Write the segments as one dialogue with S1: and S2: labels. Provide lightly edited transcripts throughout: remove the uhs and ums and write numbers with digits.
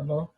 S1: Hello?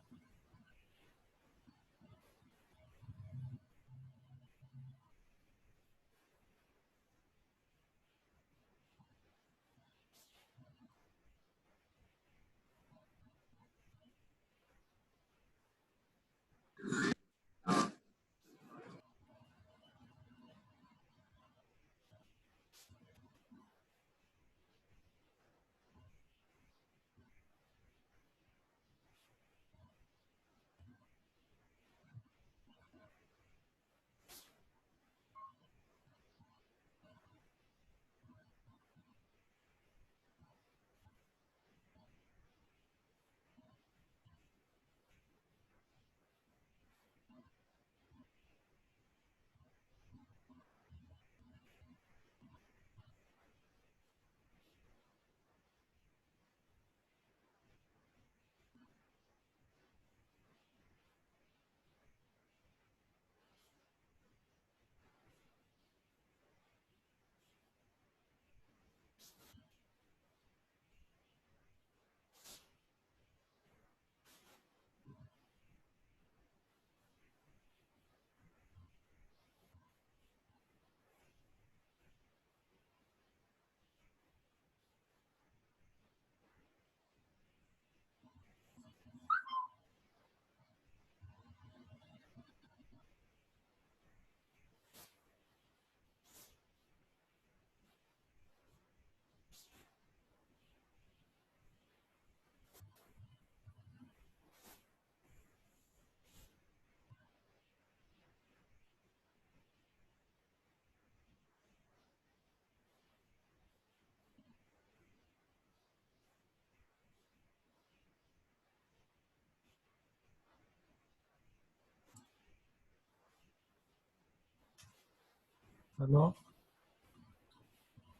S1: Hello?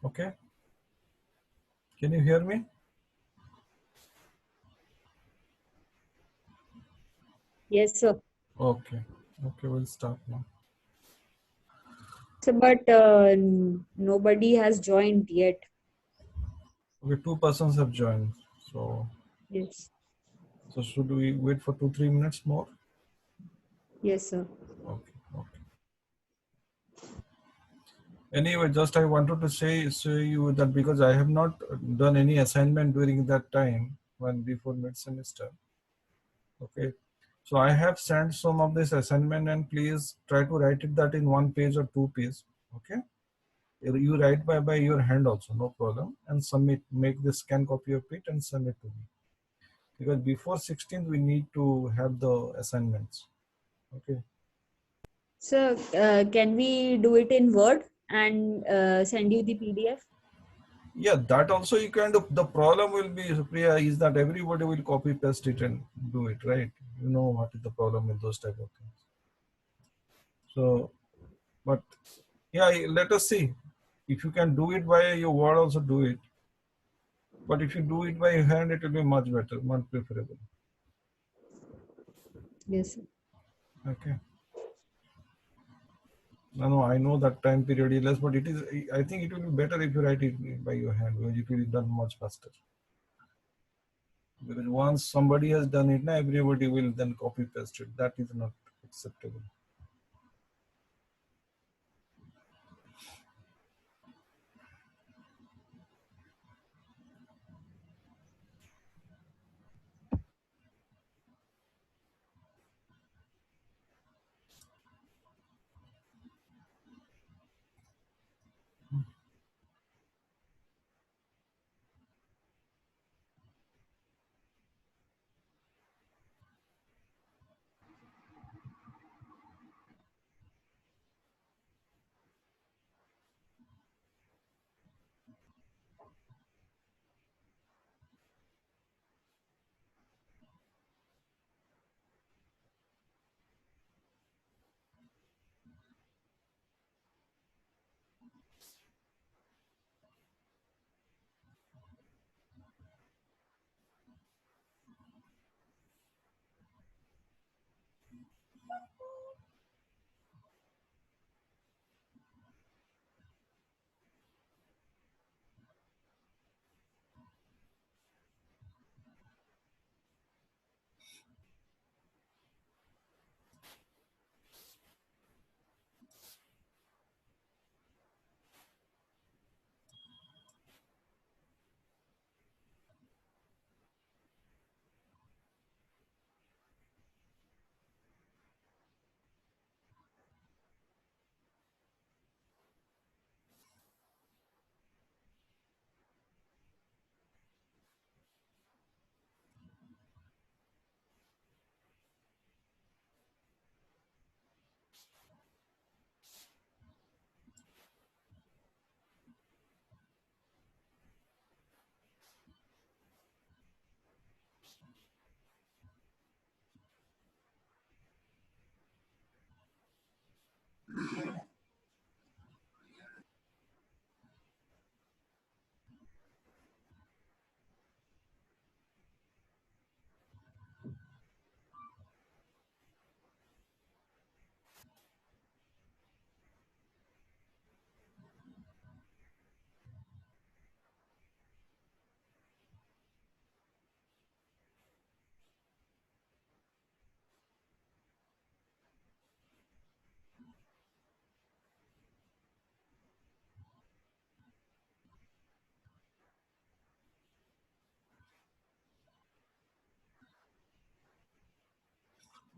S1: Okay. Can you hear me?
S2: Yes, sir.
S1: Okay. Okay, we'll start now.
S2: So, but nobody has joined yet.
S1: Okay, two persons have joined. So,
S2: Yes.
S1: so should we wait for 2, 3 minutes more?
S2: Yes, sir.
S1: Okay. Okay. Anyway, just I wanted to say you that because I have not done any assignment during that time when before mid semester. Okay. So I have sent some of this assignment and please try to write it that in 1 page or 2 page. Okay. You write by your hand also, no problem, and submit. Make the scan copy of it and send it to me. Because before 16th we need to have the assignments. Okay.
S2: So, can we do it in Word and send you the PDF?
S1: Yeah, that also you can do. The problem will be, Supriya, is that everybody will copy paste it and do it, right? You know what is the problem with those type of things. So, but yeah, let us see. If you can do it by your word, also do it. But if you do it by your hand, it will be much better, much preferable.
S2: Yes, sir.
S1: Okay. No, I know that time period is less, but it is. I think it will be better if you write it by your hand, because it will be done much faster. Because once somebody has done it, now everybody will then copy paste it. That is not acceptable.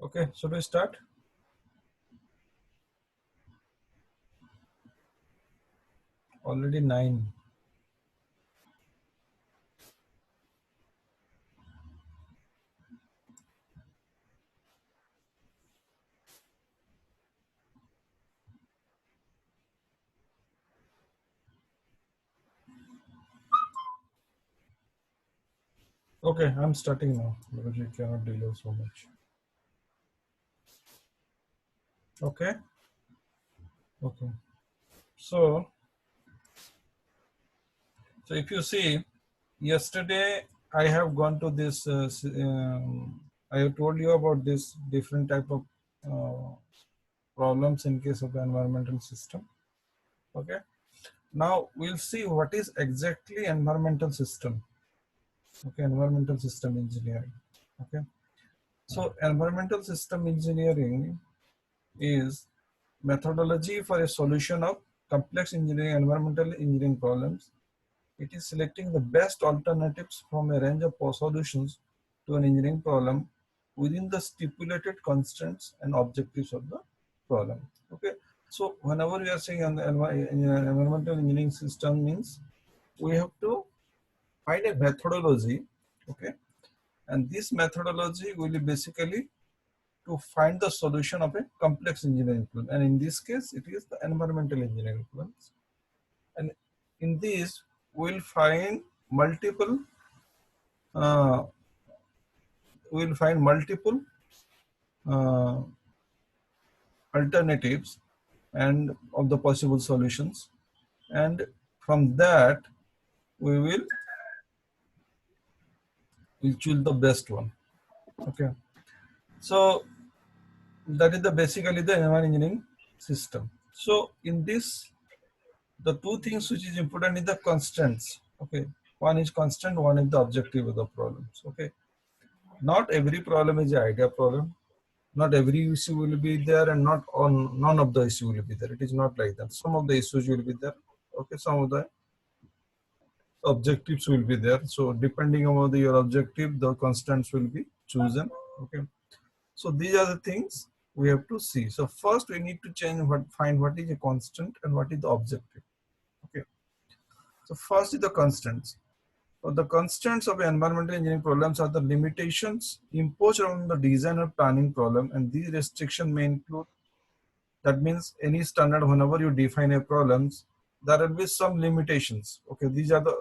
S1: Okay, should we start? Already 9. Okay, I'm starting now because we cannot delay so much. Okay. Okay. So if you see, yesterday I have gone to this. I have told you about this different type of problems in case of the environmental system. Okay. Now we'll see what is exactly environmental system. Okay, environmental system engineering. Okay. So environmental system engineering is methodology for a solution of complex engineering environmental engineering problems. It is selecting the best alternatives from a range of solutions to an engineering problem within the stipulated constraints and objectives of the problem. Okay, so whenever we are saying environmental engineering system means we have to find a methodology. Okay, and this methodology will be basically to find the solution of a complex engineering problem, and in this case it is the environmental engineering problems. And in this we'll find multiple uh, uh, alternatives and of the possible solutions, and from that we'll choose the best one. Okay, so that is the basically the environmental engineering system. So in this, the two things which is important is the constraints. Okay, one is constant, one is the objective of the problems. Okay, not every problem is an idea problem. Not every issue will be there, and not on none of the issue will be there. It is not like that. Some of the issues will be there. Okay, some of the objectives will be there. So depending on your objective, the constants will be chosen. Okay, so these are the things we have to see. So first we need to find what is a constant and what is the objective. Okay, so first is the constants. So the constants of environmental engineering problems are the limitations imposed on the design or planning problem, and these restrictions may include, that means any standard, whenever you define a problems, there will be some limitations. Okay, these are the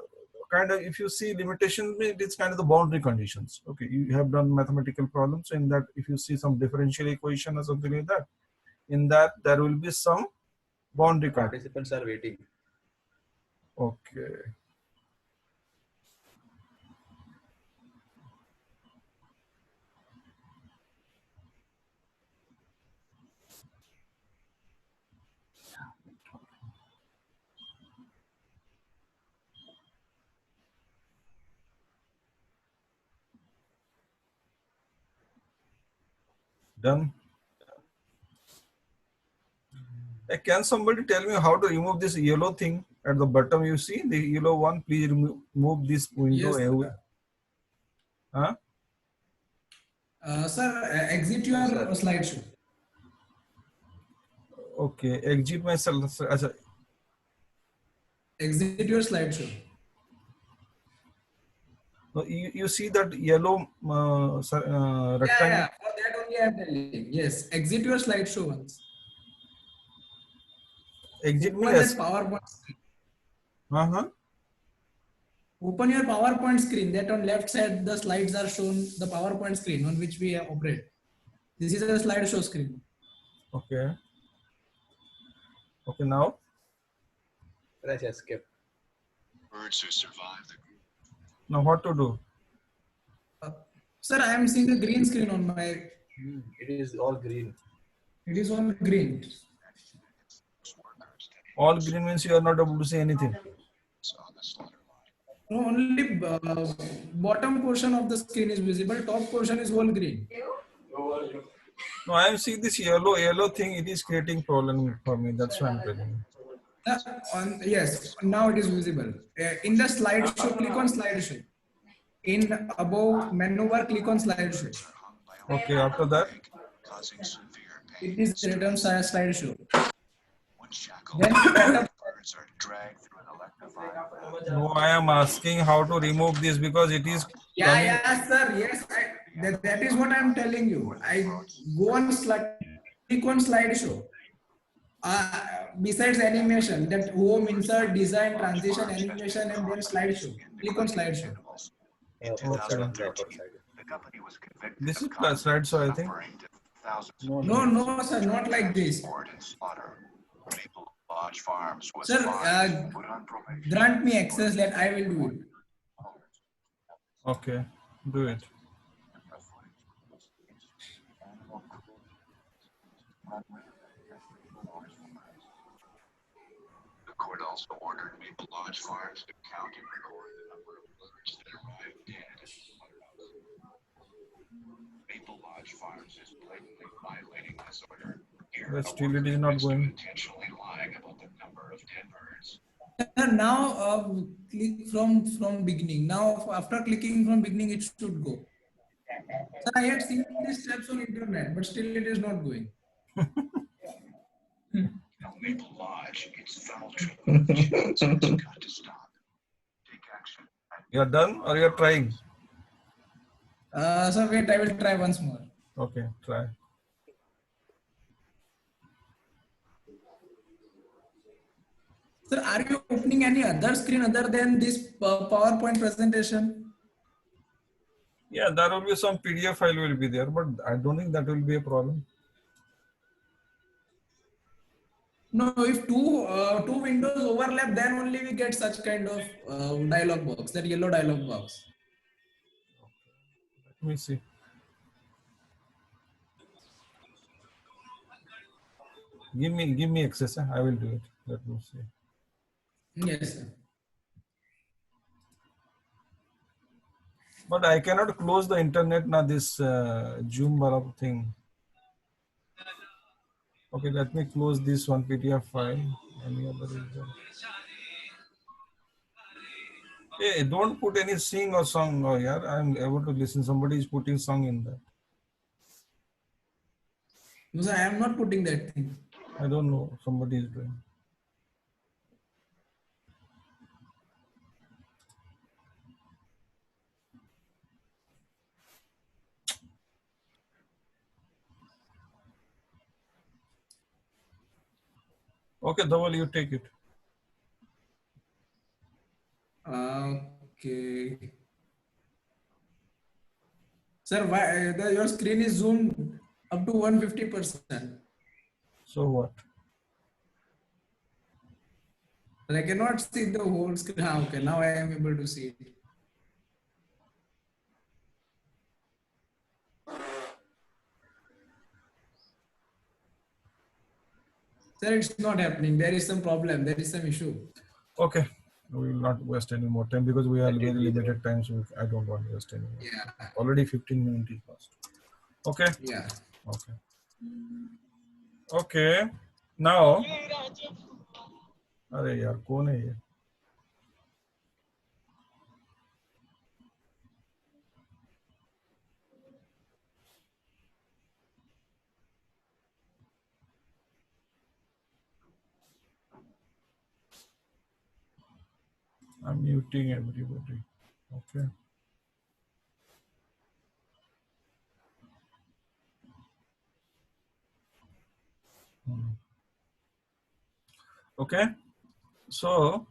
S1: kind of, if you see limitations, it is kind of the boundary conditions. Okay, you have done mathematical problems, so in that if you see some differential equation or something like that, in that there will be some boundary conditions.
S3: Participants are waiting.
S1: Okay. Done. Can somebody tell me how to remove this yellow thing at the bottom? You see the yellow one. Please remove this window.
S4: Yes,
S1: away. Huh?
S4: Sir, exit your slideshow.
S1: Okay, exit myself.
S4: Exit your slideshow.
S1: No, you see that yellow rectangle?
S4: Yeah, for that only I am telling. Yes, exit your slideshow once.
S1: Exit me
S4: Open
S1: as.
S4: that PowerPoint screen.
S1: Uh-huh.
S4: Open your PowerPoint screen. That on left side, the slides are shown, the PowerPoint screen on which we operate. This is a slideshow screen.
S1: Okay. Okay, now?
S3: Press escape.
S5: Birds who survive the
S1: Now what to do?
S4: Sir, I am seeing a green screen on my.
S3: It is all green.
S4: It is on green.
S1: All green means you are not able to see anything.
S5: on the slaughter line.
S4: No, only bottom portion of the screen is visible. Top portion is all green.
S1: No, I am seeing this yellow thing. It is creating problem for me. That's why I'm telling you.
S4: Yes, now it is visible. In the slideshow, click on slideshow. In above menu bar, click on slideshow.
S1: Okay, after that?
S5: causing severe
S4: it
S5: pain.
S4: is written as slideshow.
S5: When shackled,
S4: Then
S5: birds are dragged through an electrifying
S1: No, I am asking how to remove this because it is coming.
S4: yeah, sir. Yes, that is what I'm telling you. I go on click on slideshow. Besides animation, that home, insert, design, transition, animation, and then slideshow. Click on slideshow.
S5: In
S1: Okay.
S5: 2013, the company was convicted
S1: This is
S5: of
S1: plus slide, so I think.
S5: suffering to thousands
S4: No, sir, not like this.
S5: sport and slaughter. Maple Lodge Farms was
S4: Sir,
S5: fined, put on probation.
S4: grant me access that I will do it.
S1: Okay, do it.
S5: The court also ordered Maple Lodge Farms to count and record the number of birds that arrived dead at the slaughterhouse. Maple Lodge Farms is blatantly violating this order. Here,
S1: But
S5: a
S1: still it
S5: worker
S1: is not
S5: admits to
S1: going.
S5: intentionally lying about the number of dead birds.
S4: Sir, now click from beginning. Now after clicking from beginning, it should go. Sir, I had seen these steps on internet, but still it is not going.
S5: Now, Maple Lodge, it's foul treatment of chickens. It's got to stop. Take action.
S1: You are done or you are trying?
S4: So wait, I will try once more.
S1: Okay, try.
S4: Sir, are you opening any other screen other than this PowerPoint presentation?
S1: Yeah, there will be some PDF file will be there, but I don't think that will be a problem.
S4: No, if two windows overlap, then only we get such kind of dialog box, that yellow dialog box.
S1: Let me see. Give me access. I will do it. Let me see.
S4: Yes, sir.
S1: But I cannot close the internet now. This Zoom Barab thing. Okay, let me close this one PDF file. Any other reason? Hey, don't put any sing or song. Oh, yeah, I'm able to listen. Somebody is putting song in there.
S4: No, sir, I am not putting that thing.
S1: I don't know. Somebody is doing. Okay, Dhaval, you take it.
S4: Okay. Sir, why your screen is zoomed up to 150%?
S1: So what?
S4: I cannot see the whole screen. Okay, now I am able to see it. Sir, it's not happening. There is some problem. There is some issue.
S1: Okay, we will not waste any more time because we are very limited time, so I don't want to waste any more.
S4: Yeah.
S1: Already 15 minutes is lost. Okay.
S4: Yeah.
S1: Okay. Okay. Now. अरे यार कौन है ये? I'm muting everybody. Okay. Okay. So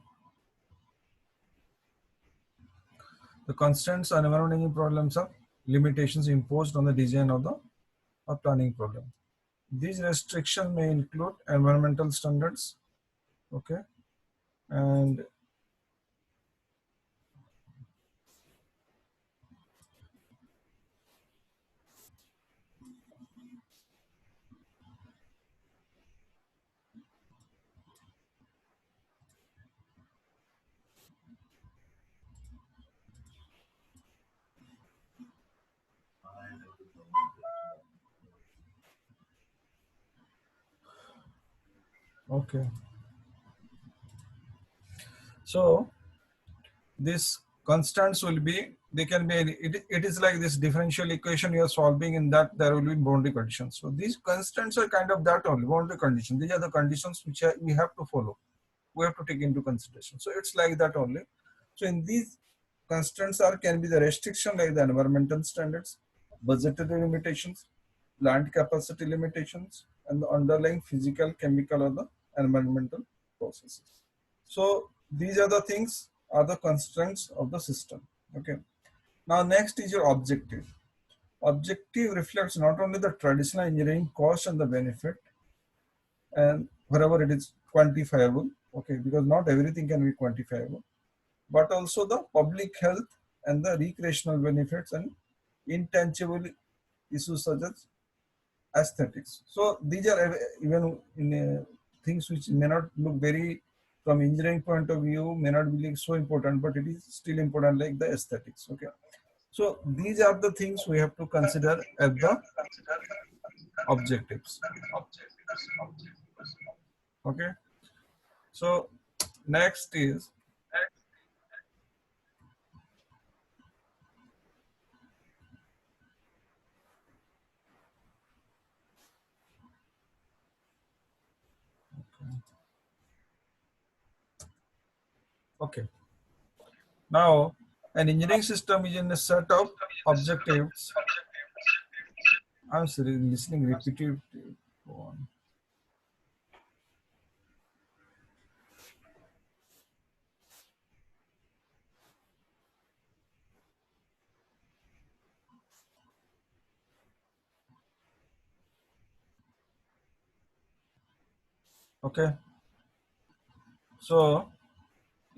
S1: the constraints and environmental problems are limitations imposed on the design of the planning program. These restrictions may include environmental standards. Okay. And okay. So these constants will be they can be it is like this differential equation you are solving, in that there will be boundary conditions. So these constants are kind of that only, boundary conditions. These are the conditions which we have to follow, we have to take into consideration. So it's like that only. So in these constants are can be the restriction like the environmental standards, budgetary limitations, plant capacity limitations, and the underlying physical, chemical, or the environmental processes. So these are the things are the constraints of the system. Okay. Now next is your objective. Objective reflects not only the traditional engineering cost and the benefit, and wherever it is quantifiable, okay, because not everything can be quantifiable, but also the public health and the recreational benefits and intangible issues such as aesthetics. So these are even in things which may not look very, from engineering point of view, may not be like so important, but it is still important, like the aesthetics. Okay. So these are the things we have to consider as the objectives. Okay. So next is okay. Now an engineering system is in a set of objectives. I'm sorry, listening repetitive. Okay. So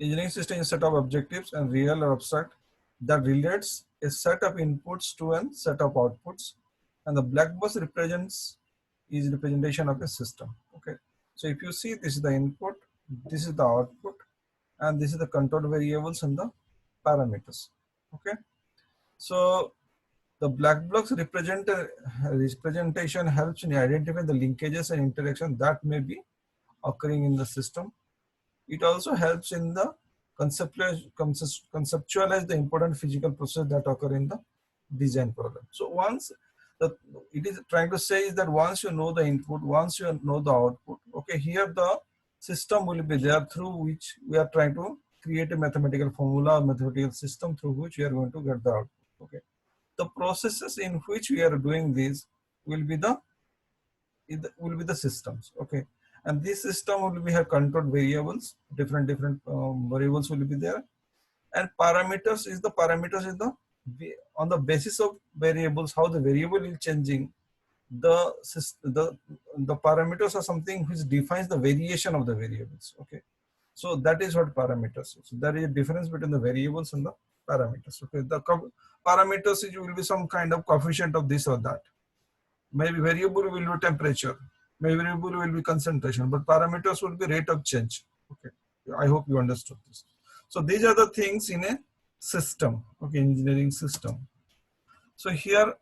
S1: engineering system is a set of objectives and real or abstract that relates a set of inputs to a set of outputs, and the black box represents is representation of a system. Okay. So if you see, this is the input, this is the output, and this is the control variables and the parameters. Okay. So the black box representation helps in identifying the linkages and interaction that may be occurring in the system. It also helps in the conceptualize the important physical process that occur in the design problem. So once it is trying to say is that once you know the input, once you know the output, okay, here the system will be there through which we are trying to create a mathematical formula or mathematical system through which we are going to get the output. Okay, the processes in which we are doing this will be the systems. Okay, and this system will be have controlled variables, different variables will be there, and parameters is the on the basis of variables, how the variable is changing, the parameters are something which defines the variation of the variables. Okay, so that is what parameters is. So there is a difference between the variables and the parameters. Okay, the parameters will be some kind of coefficient of this or that. Maybe variable will be temperature, maybe variable will be concentration, but parameters will be rate of change. Okay, I hope you understood this. So these are the things in a system, okay, engineering system. So here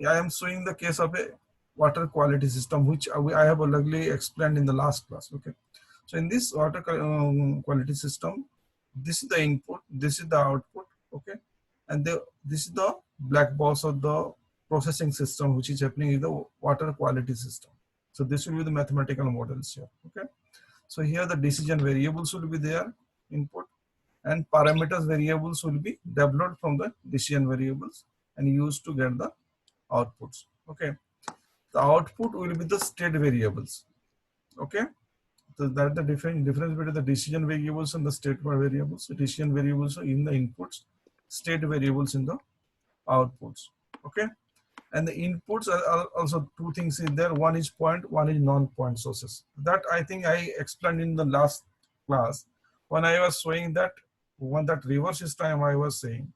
S1: I am showing the case of a water quality system, which I have already explained in the last class. Okay, so in this water quality system, this is the input, this is the output. Okay, and this is the black box of the processing system which is happening in the water quality system. So this will be the mathematical models here. Okay, so here the decision variables will be there, input, and parameters variables will be developed from the decision variables and used to get the outputs. Okay, the output will be the state variables. Okay, so that's the difference between the decision variables and the state variables. So decision variables are in the inputs, state variables in the outputs. Okay, and the inputs are also two things in there. One is point, one is non-point sources. That I think I explained in the last class when I was showing that that river system I was saying.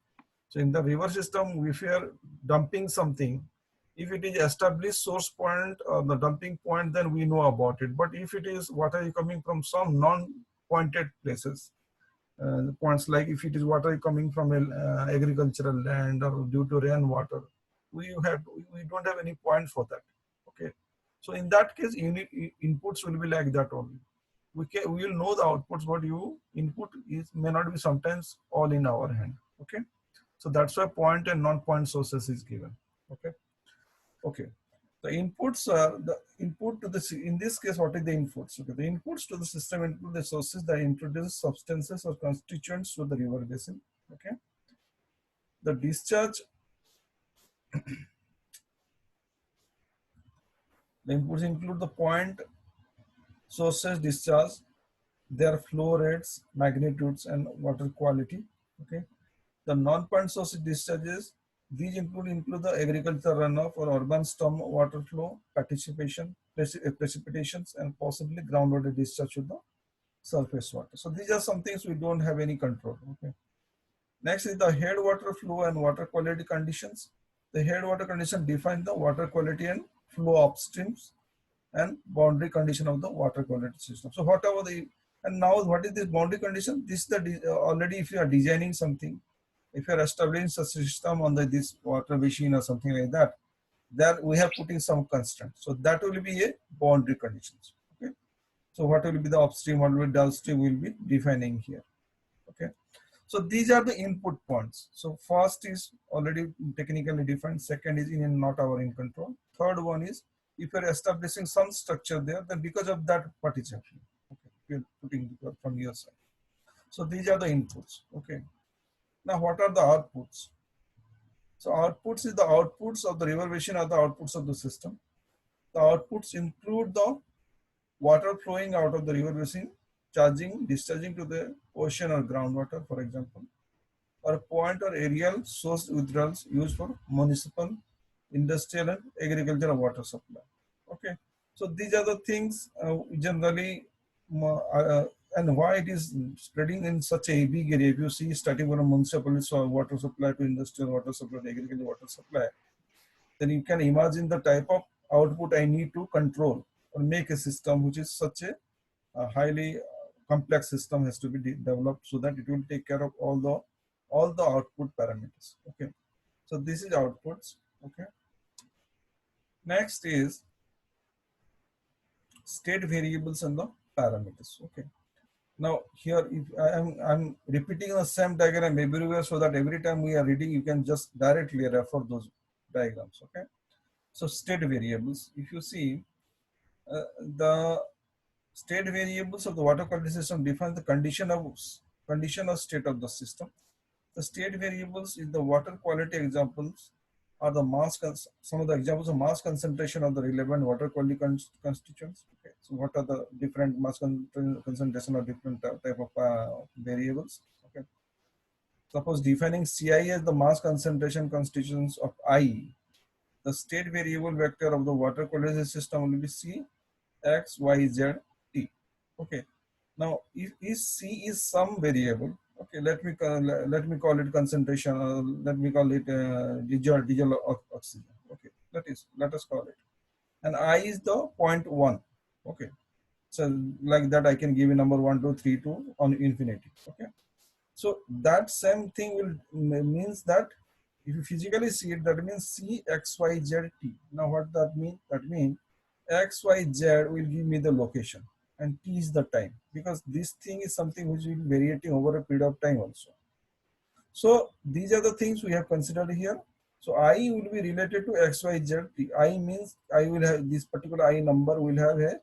S1: So in the river system, if you are dumping something, if it is established source point or the dumping point, then we know about it. But if it is water coming from some non-pointed places, points like if it is water coming from agricultural land or due to rainwater, we don't have any point for that. Okay, so in that case, inputs will be like that only. We will know the outputs, but input may not be sometimes all in our hand. Okay, So that's why point and non-point sources is given. Okay. Okay. The inputs are the input to the, in this case, what are the inputs? Okay. The inputs to the system include the sources that introduce substances or constituents to the river basin. Okay. The discharge, the inputs include the point sources discharge, their flow rates, magnitudes, and water quality. Okay. The non-point source discharges, these include the agricultural runoff or urban storm water flow, participation, precipitations, and possibly groundwater discharge to the surface water. So these are some things we don't have any control. Okay. Next is the head water flow and water quality conditions. The head water condition define the water quality and flow upstreams and boundary condition of the water quality system. So whatever the, and now what is this boundary condition? This is the already if you are designing something, if you are establishing a system on this water machine or something like that, there we have putting some constraint. So that will be a boundary conditions. Okay. So what will be the upstream, what will be downstream, will be defining here. Okay. So these are the input points. So first is already technically defined. Second is in not our in control. Third one is if you are establishing some structure there, then because of that, what is happening? Okay. You're putting from your side. So these are the inputs. Okay. Now, what are the outputs? So outputs is the outputs of the river basin or the outputs of the system. The outputs include the water flowing out of the river basin, charging, discharging to the ocean or groundwater, for example, or point or aerial source withdrawals used for municipal, industrial, and agricultural water supply. Okay, so these are the things generally, and why it is spreading in such a big area. If you see, starting from municipal water supply to industrial water supply to agricultural water supply, then you can imagine the type of output I need to control or make a system which is such a highly complex system has to be developed so that it will take care of all the output parameters. Okay, so this is outputs. Okay, next is state variables and the parameters. Okay, now here if I'm repeating the same diagram everywhere so that every time we are reading you can just directly refer those diagrams. Okay, so state variables, if you see the state variables of the water quality system define the condition of state of the system. The state variables in the water quality examples are the some of the examples of mass concentration of the relevant water quality constituents. Okay, so what are the different mass concentration of different type of variables? Okay, suppose defining CI as the mass concentration constituents of I, the state variable vector of the water quality system will be C, X, Y, Z, T. Okay, now if C is some variable, okay, let me call it concentration, let me call it diesel oxygen. Okay, let us call it, and I is the 0.1. Okay, so like that I can give a number 1, 2, 3 to on infinity. Okay, so that same thing will means that if you physically see it, that means C, X, Y, Z, T. Now what that mean? That means X, Y, Z will give me the location and T is the time, because this thing is something which will be varying over a period of time also. So these are the things we have considered here. So I will be related to X, Y, Z, T. I means I will have this particular I number will have a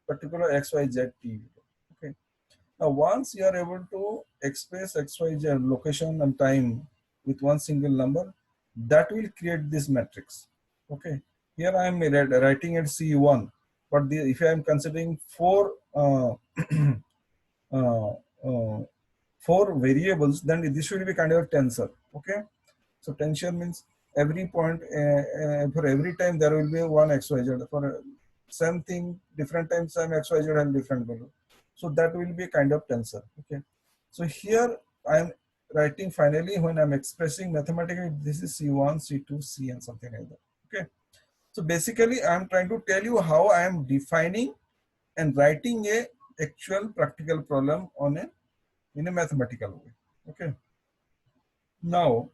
S1: particular X, Y, Z, T. Okay. Now once you are able to express X, Y, Z location and time with one single number, that will create this matrix. Okay. Here I am writing at C1, but if I am considering four variables, then this will be kind of a tensor. Okay, so tensor means every point for every time there will be one XYZ. For same thing, different times same XYZ and different value. So that will be kind of tensor. Okay, so here I am writing finally when I'm expressing mathematically, this is C1, C2, C and something like that. Okay. So basically, I'm trying to tell you how I am defining and writing a actual practical problem in a mathematical way. Okay. Now,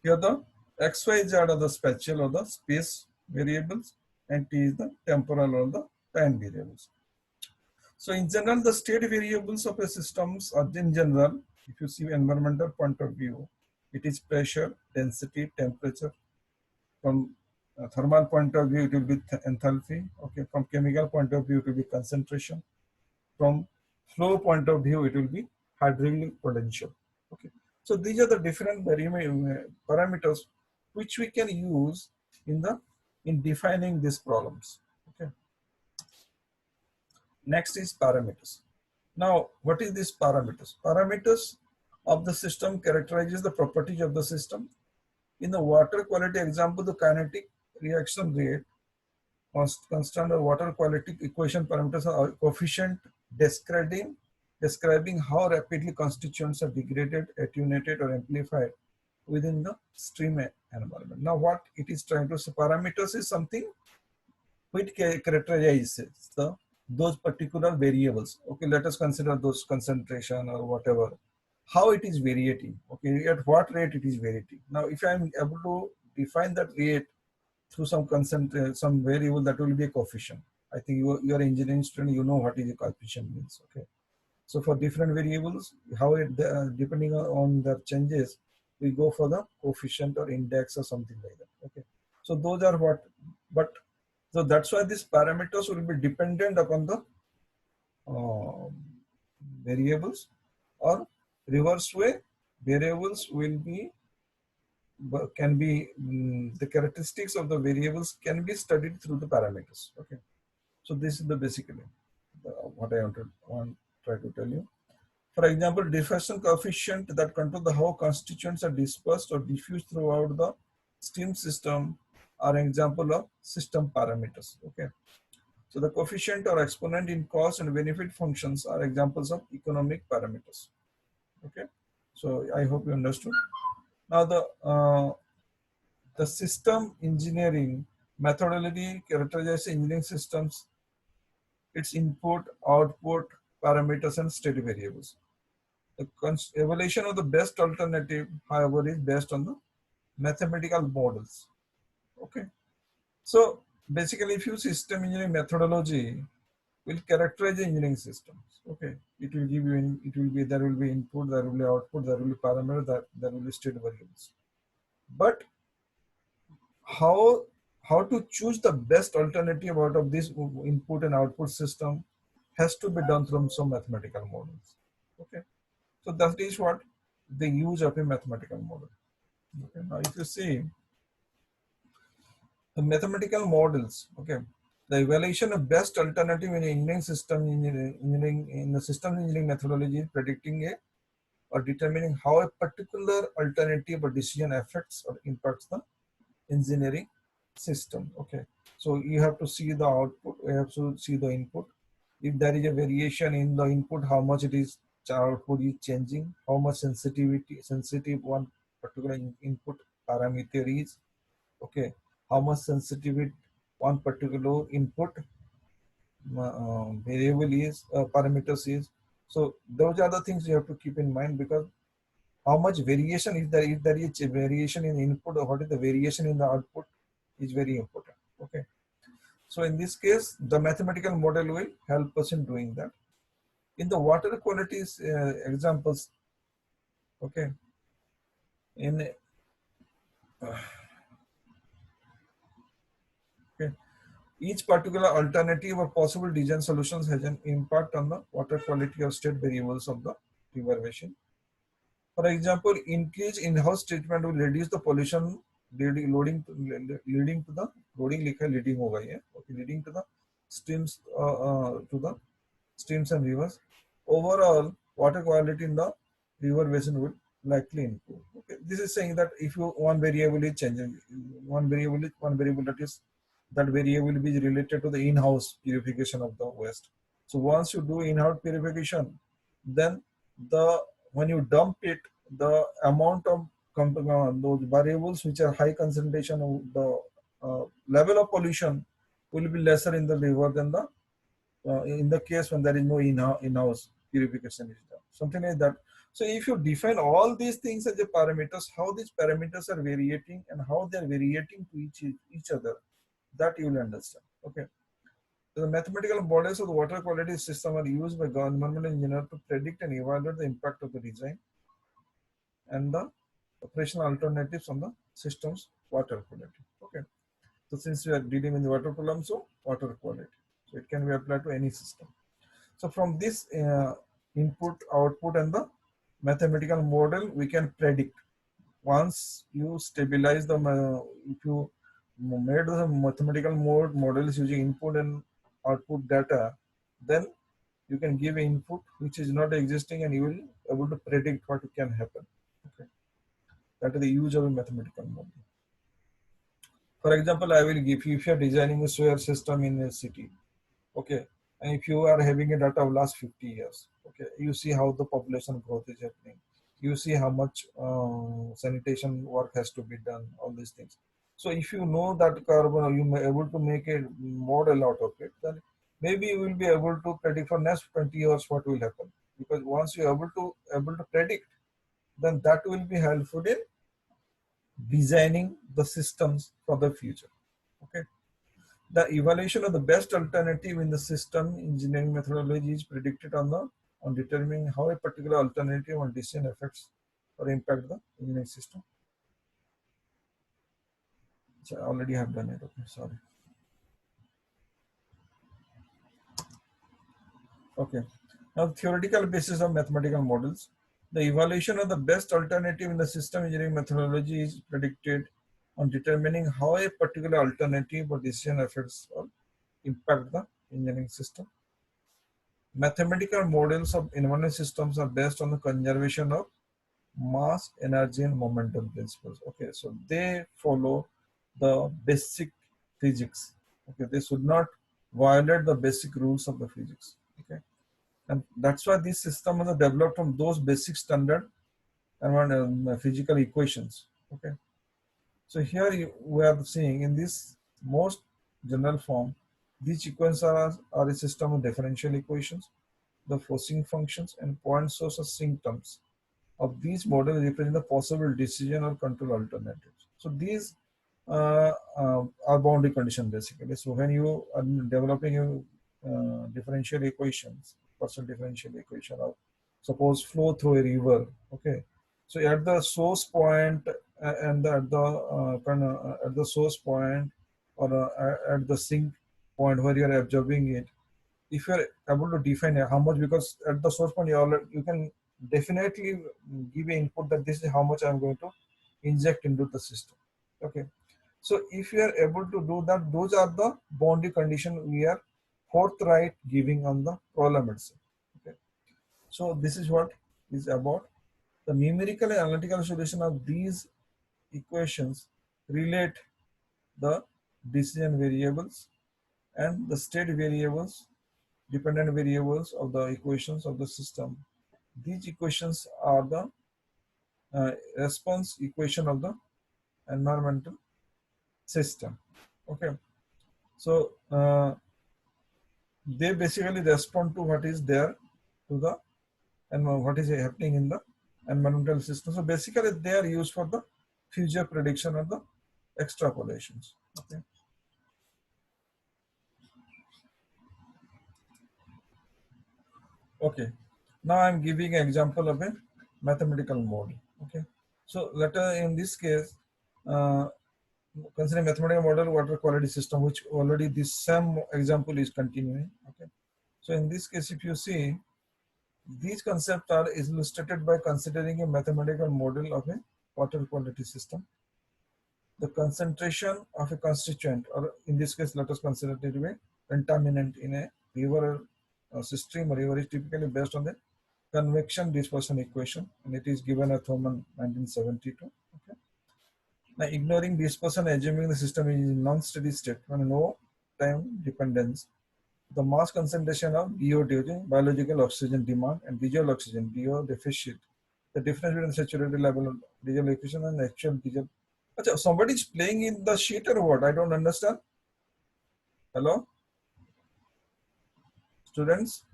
S1: here the X, Y, Z are the spatial or the space variables, and T is the temporal or the time variables. So in general, the state variables of a systems are in general, if you see environmental point of view, It is pressure, density, temperature. From a thermal point of view, it will be enthalpy. Okay, from chemical point of view, it will be concentration. From flow point of view, it will be hydraulic potential. Okay, so these are the different parameters which we can use in defining these problems. Okay. Next is parameters. Now, what is these parameters? Parameters of the system characterizes the properties of the system. In the water quality example, the kinetic reaction rate, constant or water quality equation parameters are coefficient describing how rapidly constituents are degraded, attenuated, or amplified within the stream environment. Now, what it is trying to say, parameters is something which characterizes those particular variables. Okay, let us consider those concentration or whatever, how it is varying. Okay, at what rate it is varying. Now, if I am able to define that rate through some variable, that will be a coefficient. I think you are engineering student, you know what is a coefficient means. Okay, so for different variables, how it depending on the changes, we go for the coefficient or index or something like that. Okay, so those are what, but so that's why these parameters will be dependent upon the uh, variables, or reverse way, variables will be can be the characteristics of the variables can be studied through the parameters. Okay, so this is the basically what I want try to tell you. For example, diffusion coefficient that control the how constituents are dispersed or diffused throughout the stream system are an example of system parameters. Okay, so the coefficient or exponent in cost and benefit functions are examples of economic parameters. Okay, so I hope you understood. Now the system engineering methodology characterizes engineering systems, its input, output, parameters, and state variables. The evaluation of the best alternative, however, is based on the mathematical models. Okay, so basically, if you system engineering methodology will characterize the engineering systems. Okay, it will give you, it will be, there will be input, there will be output, there will be parameter, there will be state variables. But how to choose the best alternative out of this input and output system has to be done from some mathematical models. Okay, so that is what the use of a mathematical model. Okay, now if you see the mathematical models, okay, the evaluation of best alternative in engineering system engineering in the system engineering methodology is predicting a or determining how a particular alternative or decision affects or impacts the engineering system. Okay, so you have to see the output, you have to see the input. If there is a variation in the input, how much it is output is changing, how much sensitive one particular input parameter is. Okay, how much sensitivity one particular input variable is, parameters is. So those are the things you have to keep in mind, because how much variation, if there is a variation in input, or what is the variation in the output is very important. Okay, so in this case, the mathematical model will help us in doing that. In the water qualities examples, okay, in okay, each particular alternative or possible design solutions has an impact on the water quality or state variables of the river basin. For example, increased in-house treatment will reduce the pollution leading to the leading होगा ये, okay, leading to the streams and rivers. Overall, water quality in the river basin will likely improve. Okay, this is saying that if you one variable is changing, one variable that variable will be related to the in-house purification of the waste. So once you do in-house purification, then when you dump it, the amount of those variables which are high concentration of the level of pollution will be lesser in the river than the in the case when there is no in-house purification is done, something like that. So if you define all these things as a parameters, how these parameters are varying and how they are varying to each other, that you will understand. Okay. So the mathematical models of the water quality system are used by government engineers to predict and evaluate the impact of the design and the operational alternatives on the system's water quality. Okay. So since we are dealing with the water problem, so water quality. So it can be applied to any system. So from this input, output, and the mathematical model, we can predict. Once you stabilize the, if you made the mathematical models using input and output data, then you can give input which is not existing, and you will able to predict what can happen. Okay, that is the use of a mathematical model. For example, I will give you, if you are designing a sewer system in a city, okay, and if you are having a data of last 50 years, okay, you see how the population growth is happening, you see how much sanitation work has to be done, all these things. So if you know that carbon, you may able to make a model out of it, then maybe you will be able to predict for next 20 years what will happen. Because once you are able to predict, then that will be helpful in designing the systems for the future. Okay. The evaluation of the best alternative in the system engineering methodology is predicted on determining how a particular alternative or decision affects or impact the engineering system. So I already have done it. Okay, sorry. Okay. Now, the theoretical basis of mathematical models. The evaluation of the best alternative in the system engineering methodology is predicted on determining how a particular alternative or decision affects or impact the engineering system. Mathematical models of environmental systems are based on the conservation of mass, energy, and momentum principles. Okay, so they follow the basic physics. Okay, they should not violate the basic rules of the physics. Okay, and that's why these systems are developed from those basic standard and physical equations. Okay, so here we are seeing in this most general form, these equations are a system of differential equations, the forcing functions, and point source of symptoms of these models represent the possible decision or control alternatives. So these are boundary conditions basically. So when you are developing a differential equations, partial differential equation of suppose flow through a river, okay. So at the source point and at the source point or at the sink point where you are absorbing it, if you are able to define how much, because at the source point you can definitely give an input that this is how much I'm going to inject into the system. Okay, so if you are able to do that, those are the boundary conditions we are forthright giving on the problem itself. Okay, so this is what is about the numerical and analytical solution of these equations relate the decision variables and the state variables, dependent variables of the equations of the system. These equations are the response equation of the environmental system. Okay, so they basically respond to what is there to the and what is happening in the environmental system. So basically they are used for the future prediction of the extrapolations. Okay. Okay. Now I'm giving an example of a mathematical model. Okay. So let us in this case consider mathematical model water quality system, which already this same example is continuing. Okay. So in this case, if you see, these concepts are illustrated by considering a mathematical model of a water quality system. The concentration of a constituent, or in this case, let us consider it to be contaminant in a river stream or river, is typically based on the convection dispersion equation, and it is given at Thoman 1972. Okay. Now, ignoring dispersion, assuming the system is in non-steady state when no time dependence, the mass concentration of DO, biological oxygen demand, and visual oxygen, DO deficit, the difference between saturated level of visual oxygen and actual visual. Somebody is playing in the sheet or what? I don't understand. Hello? Students?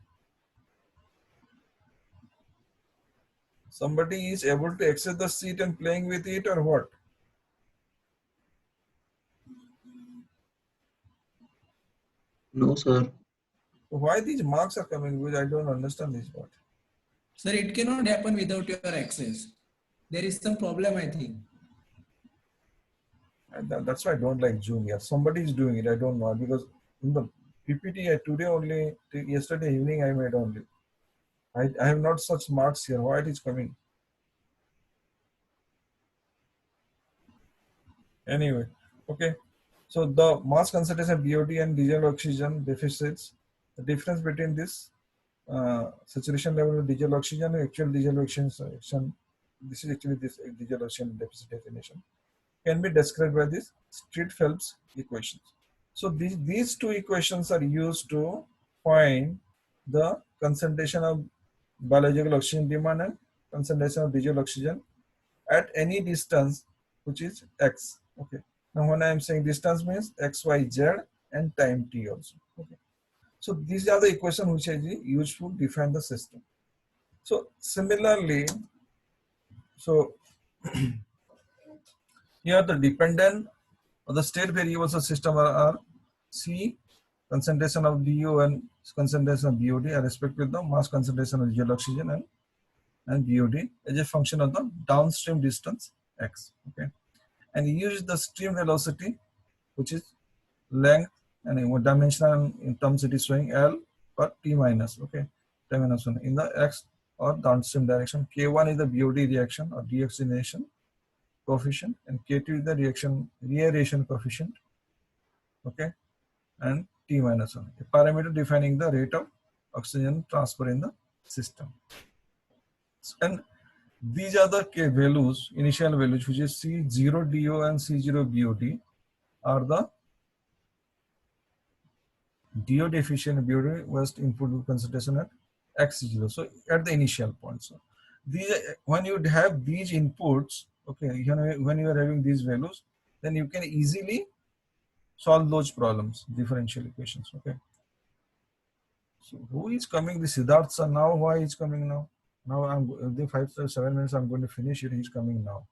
S1: Somebody is able to access the sheet and playing with it or what?
S6: No, sir.
S1: Why these marks are coming? Which I don't understand this part.
S4: Sir, it cannot happen without your access. there is some problem, I think.
S1: And that's why I don't like Junior. Somebody is doing it. I don't know, because in the PPT today only, yesterday evening I made only. I have not such marks here. Why it is coming? Anyway, okay. So the mass concentration BOD and diesel oxygen deficits, the difference between this saturation level of diesel oxygen and actual diesel oxygen, this is actually this diesel oxygen deficit definition, can be described by this Street-Phelps equations. So these two equations are used to find the concentration of biological oxygen demand and concentration of diesel oxygen at any distance, which is x. Okay. Now when I am saying distance means x, y, z and time t also. Okay. So these are the equations which are used to define the system. So similarly, so here the dependent or the state variables of system are C, concentration of DO and concentration of BOD are respect with the mass concentration of diesel oxygen and BOD as a function of the downstream distance x. Okay, and use the stream velocity, which is length and in dimensional in terms it is showing L per T minus. Okay, T minus 1 in the x or downstream direction. K1 is the BOD reaction or deoxygenation coefficient, and K2 is the reaeration coefficient. Okay, and T minus 1, a parameter defining the rate of oxygen transfer in the system. And these are the K values, initial values, which is C0 DO and C0 BOD are the DO deficient BOD was input concentration at X0. So at the initial point. So these, when you have these inputs, okay, when you are having these values, then you can easily solve those problems, differential equations. Okay. So who is coming? The Siddharth sir now. Why is coming now? Now I'm within 5 to 7 minutes. I'm going to finish it. He's coming now.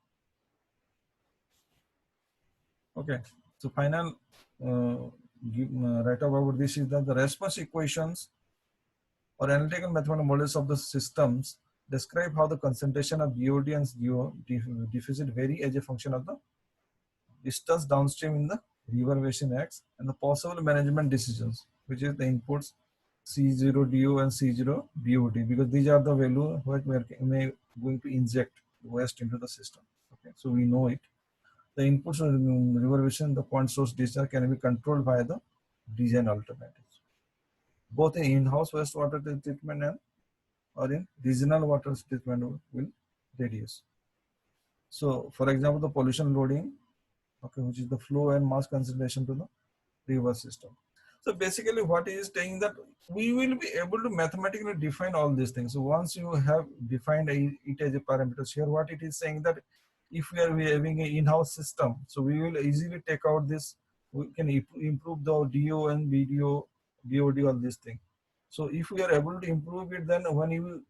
S1: Okay. So final write up about this is that the response equations or analytical mathematical models of the systems describe how the concentration of BOD and DO deficit vary as a function of the distance downstream in the river basin X and the possible management decisions, which is the inputs C0 DO and C0 BOD, because these are the value what we are going to inject waste into the system. Okay, so we know it. The inputs of river basin, the point source discharge can be controlled by the design alternatives, both in in-house wastewater treatment and or in regional water treatment will reduce. So, for example, the pollution loading, okay, which is the flow and mass concentration to the river system. So basically what he is saying that we will be able to mathematically define all these things. So once you have defined it as a parameters here, what it is saying that if we are having an in-house system, so we will easily take out this, we can improve the DO and BDO, BOD, all these things. So if we are able to improve it, then when you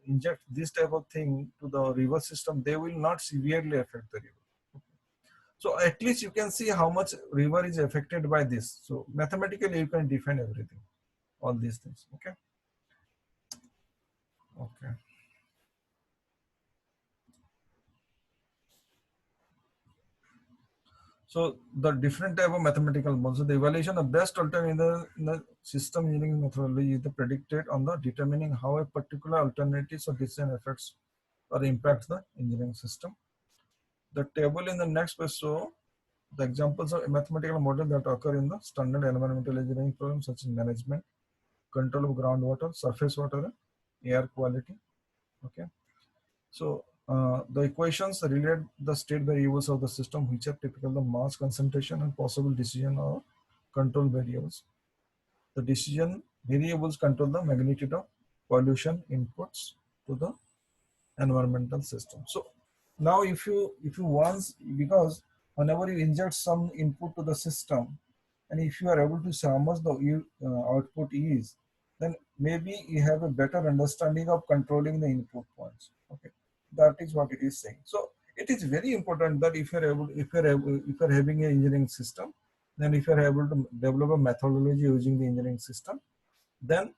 S1: inject this type of thing to the river system, they will not severely affect the river. So at least you can see how much river is affected by this. So mathematically you can define everything, all these things. Okay. Okay. So the different type of mathematical models. So the evaluation of best alternative in the system engineering methodology is predicted on the determining how a particular alternatives or decision affects or impacts the engineering system. The table in the next page show the examples of mathematical models that occur in the standard environmental engineering programs such as management, control of groundwater, surface water, air quality. Okay. So the equations relate the state variables of the system, which are typical the mass concentration and possible decision or control variables. The decision variables control the magnitude of pollution inputs to the environmental system. So now if you once, because whenever you inject some input to the system, and if you are able to see how much the output is, then maybe you have a better understanding of controlling the input points. Okay, that is what it is saying. So it is very important that if you're having an engineering system, then if you're able to develop a methodology using the engineering system, then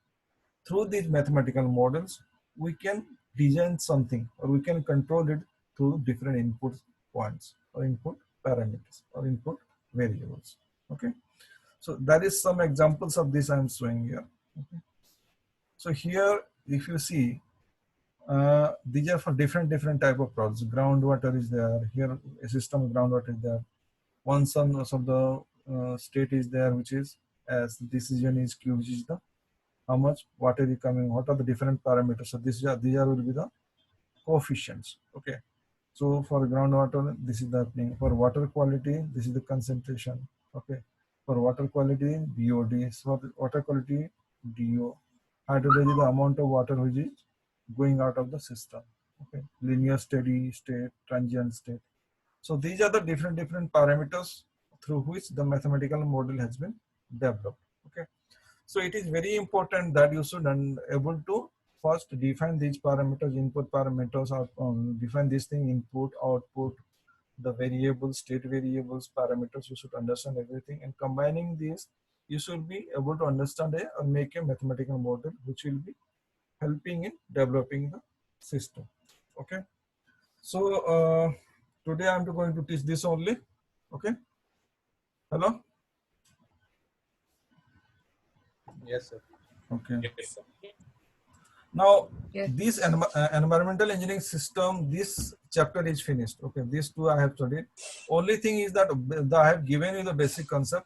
S1: through these mathematical models we can design something, or we can control it through different input points or input parameters or input variables. Okay, so that is some examples of this I'm showing here. Okay. So here, if you see, these are for different type of products. Groundwater is there. Here, a system of groundwater is there. One some of the state is there, which is as decision is Q, which is the how much water is coming. What are the different parameters? So these are will be the coefficients. Okay. So for groundwater, this is the happening. For water quality, this is the concentration. Okay. For water quality, DOD. So for water quality, DO. Hydrology is the amount of water which is going out of the system. Okay. Linear, steady state, transient state. So these are the different parameters through which the mathematical model has been developed. Okay. So it is very important that you should be able to first define these parameters, input parameters, or define this thing, input, output, the variables, state variables, parameters. You should understand everything, and combining these, you should be able to understand or make a mathematical model which will be helping in developing the system. Okay. So today I'm going to teach this only. Okay. Hello.
S3: Yes, sir.
S1: Okay. Now,
S7: Yes.
S1: this environmental engineering system, this chapter is finished. Okay, these two I have studied. Only thing is that I have given you the basic concept.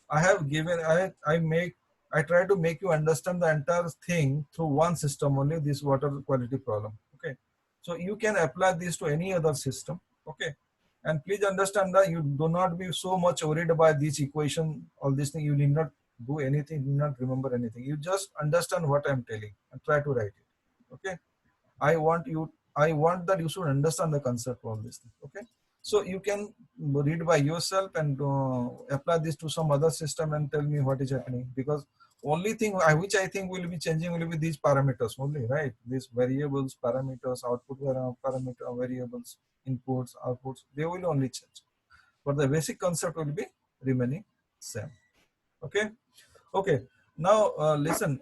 S1: I have given, I try to make you understand the entire thing through one system only, this water quality problem. Okay, so you can apply this to any other system. Okay, and please understand that you do not be so much worried by this equation, all these things. You need not do anything, do not remember anything. You just understand what I'm telling and try to write it. Okay. I want that you should understand the concept of this thing. Okay. So you can read by yourself and apply this to some other system and tell me what is happening, because only thing which I think will be changing will be these parameters only, right? These variables, parameters, output parameter, variables, inputs, outputs, they will only change. But the basic concept will be remaining same. Okay. Okay, now listen,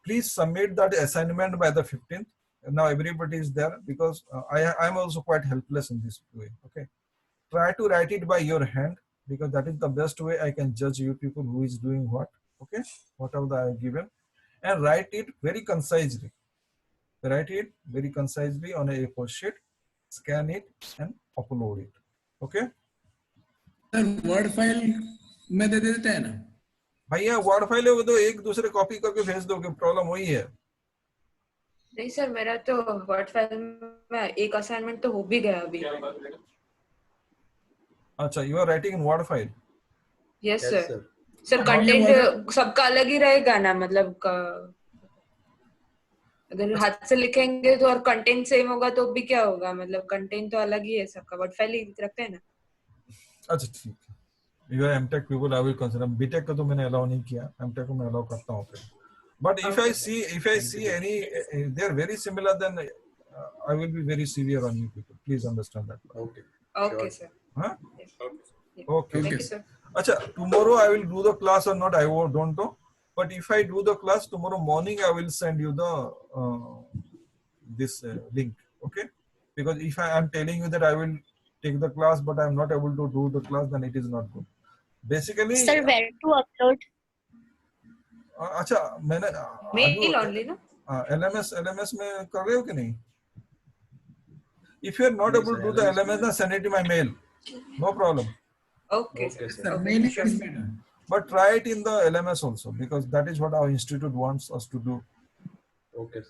S1: please submit that assignment by the 15th. Now everybody is there, because I'm also quite helpless in this way. Okay, try to write it by your hand, because that is the best way I can judge you people who is doing what. Okay, whatever I have given, and write it very concisely. Write it very concisely on a A4 sheet, scan it and upload it. Okay.
S4: Sir word file में दे देते हैं ना
S1: भैया, word file है वो तो एक दूसरे कॉपी करके भेज दोगे, प्रॉब्लम वही है।
S7: नहीं सर, मेरा तो वर्ड फाइल में एक असाइनमेंट तो हो भी गया अभी।
S1: अच्छा, you are writing in Word file?
S7: Yes
S3: Yes,
S7: sir.
S3: sir.
S7: Sir content सबका अलग ही रहेगा ना, मतलब अगर हाथ से लिखेंगे तो और कंटेंट सेम होगा तो भी क्या होगा, मतलब कंटेंट तो अलग ही है सबका, वर्ड फाइल ही रखते हैं ना। अच्छा
S1: ठीक है, you are MTech people, I will consider. BTech का तो मैंने अलाउ नहीं किया, एमटेक को मैं अलाउ करता हूं फिर। But if I see any they are very similar, then I will be very severe on you people, please understand that.
S7: Okay sir.
S1: हां,
S7: ओके थैंक यू सर।
S1: अच्छा, tomorrow I will do the class और not, I don't know, but if I do the class tomorrow morning, I will send you the this link. Okay, because if I am telling you that I will take the class but I am not able to do the class, then it is not good. Basically
S8: sir, where to upload?
S1: अच्छा, मैंने
S7: mail only ना,
S1: LMS में कर रहे हो कि नहीं? If you are not able to do the LMS, then send it to my mail, no problem.
S7: Okay sir.
S4: Mail is better.
S1: But try it in the LMS also, because that is what our institute wants us to do.
S3: Okay.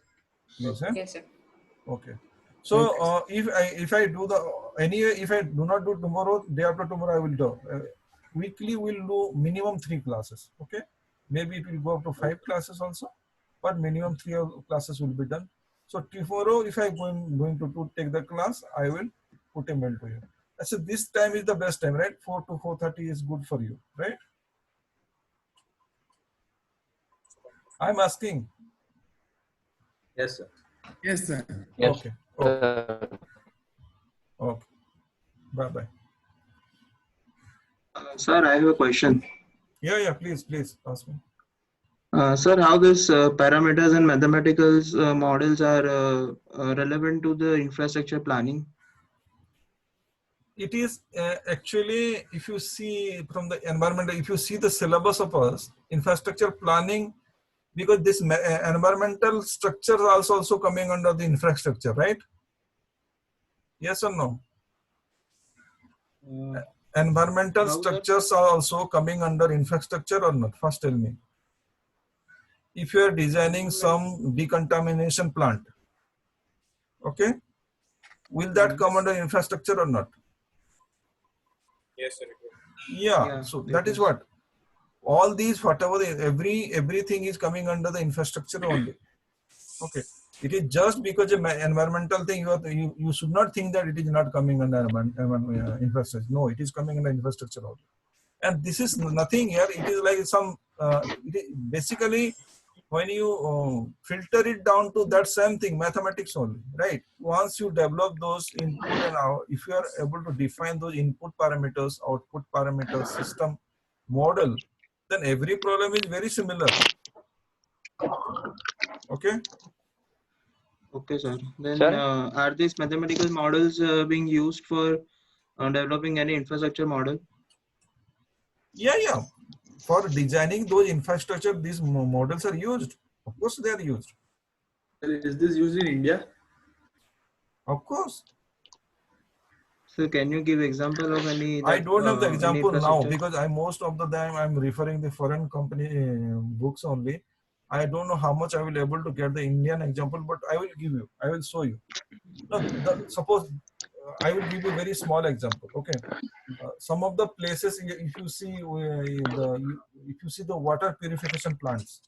S1: Please,
S7: Yes sir.
S1: Okay. So if I do the anyway, if I do not do tomorrow, day after tomorrow I will do. Weekly we'll do minimum 3 classes. Okay. Maybe it will go up to 5 classes also, but minimum 3 classes will be done. So tomorrow, if I going to take the class, I will put a mail to you. So this time is the best time, right? 4 to 4:30 is good for you, right? I'm asking.
S3: Yes, sir.
S4: Yes sir.
S1: Yes. Okay. Okay. Bye.
S6: Sir, I have a question.
S1: Yeah. Please ask me.
S6: Sir, how this parameters and mathematical models are relevant to the infrastructure planning?
S1: It is actually, if you see from the environment, if you see the syllabus of us, infrastructure planning, because this environmental structure are also coming under the infrastructure, right? Yes or no? Environmental
S6: How, sir?
S1: structures are also coming under infrastructure or not? First tell me. If you are designing some decontamination plant, okay, will that come under infrastructure or not?
S3: Yes, sir.
S1: Yeah,
S6: Yeah,
S1: so
S6: it
S1: that is
S6: is.
S1: what. All these, whatever, everything is coming under the infrastructure only. Okay. It is just because of environmental thing, you should not think that it is not coming under infrastructure. No, it is coming under infrastructure only. And this is nothing here. It is like some, it is basically when you filter it down to that same thing, mathematics only, right? Once you develop those input and out, if you are able to define those input parameters, output parameters, system model, then every problem is very similar. Okay.
S6: Okay, sir. Then
S8: Sir?
S6: are these mathematical models being used for developing any infrastructure model?
S1: Yeah. For designing those infrastructure, these models are used. Of course, they are used.
S3: Is this used in India?
S1: Of course.
S6: So can you give example of any
S1: I
S6: that
S1: don't have the
S6: any
S1: example now
S6: infrastructure?
S1: because most of the time I'm referring the foreign company books only. I don't know how much I will able to get the Indian example, but I will give you. I will show you. Now, suppose I will give you a very small example. Okay, some of the places, if you see if you see the water purification plants,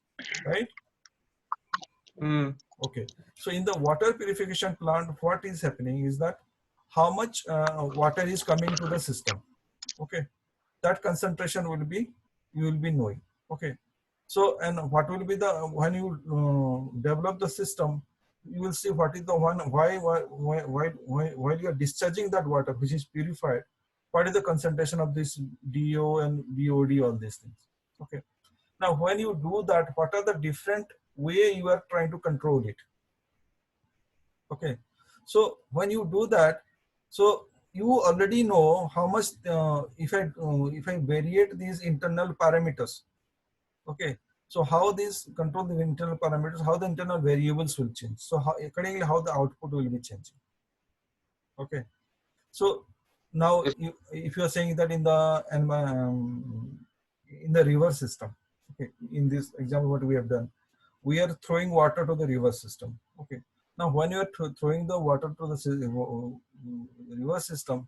S1: right? Okay, so in the water purification plant, what is happening is that how much water is coming to the system. Okay, that concentration will be, you will be knowing. Okay, so and what will be the, when you develop the system, you will see what is the one, why you are discharging that water which is purified, what is the concentration of this DO and BOD, all these things. Okay, now when you do that, what are the different way you are trying to control it? Okay, so when you do that, so you already know how much if I variate these internal parameters. Okay, so how these control the internal parameters, how the internal variables will change, so how accordingly how the output will be changing. Okay, so now if you are saying that in the river system, okay, in this example what we have done, we are throwing water to the river system. Okay, now when you are throwing the water to the river system,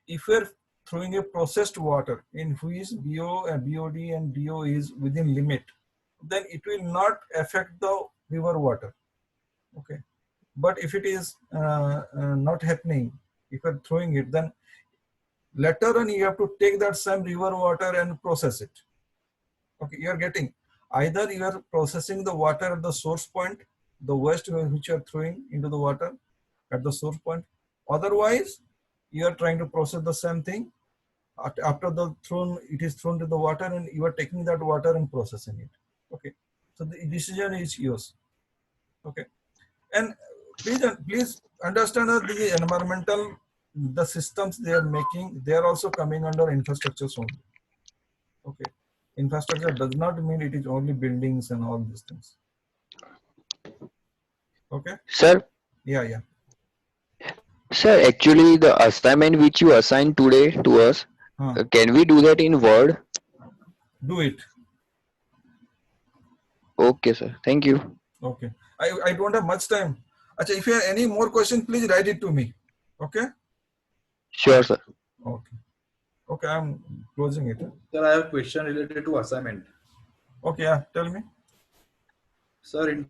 S1: if you are throwing a processed water in which BOD and DO is within limit, then it will not affect the river water. Okay, but if it is not happening, if you are throwing it, then later on you have to take that same river water and process it. Okay, you are getting, either you are processing the water at the source point, the waste which you are throwing into the water at the source point, otherwise you are trying to process the same thing after the it is thrown to the water, and you are taking that water and processing it. Okay, so the decision is yours. Okay, and please understand that the environmental, the systems they are making, they are also coming under infrastructure only. Okay, infrastructure does not mean it is only buildings and all these things. Okay.
S8: Sir,
S1: Yeah.
S8: sir, actually the assignment which you assigned today to us, can we do that in Word?
S1: Do it.
S8: Okay, sir. Thank you.
S1: Okay. I don't have much time. Achha, if you have any more questions, please write it to me. Okay.
S8: Sure, sir.
S1: Okay, I'm closing it.
S3: Sir, I have a question related to assignment.
S1: Okay, yeah, tell me.
S3: Sir, in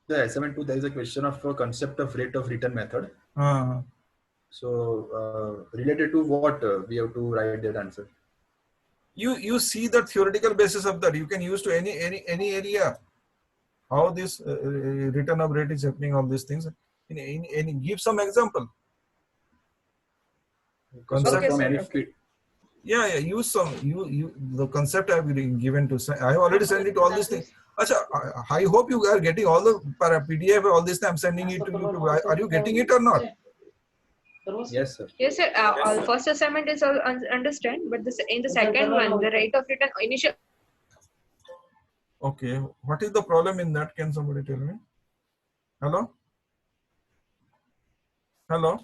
S3: the assignment 2, there is a question of a concept of rate of return method. So, related to what we have to write that answer?
S1: You see the theoretical basis of that. You can use to any area. How this return of rate is happening, all these things. Give some example.
S3: Okay,
S7: Okay,
S3: from
S7: sir.
S3: any
S7: Okay.
S1: Yeah, use some the concept I have given to. I have already sent it all these things. Acha, I hope you are getting all the PDF. All this I'm sending it to you. Are you getting it or not?
S3: Yes, sir.
S7: Yes, sir. First assignment is all understand, but in the second one, the rate of return initial.
S1: Okay, what is the problem in that? Can somebody tell me? Hello? Hello?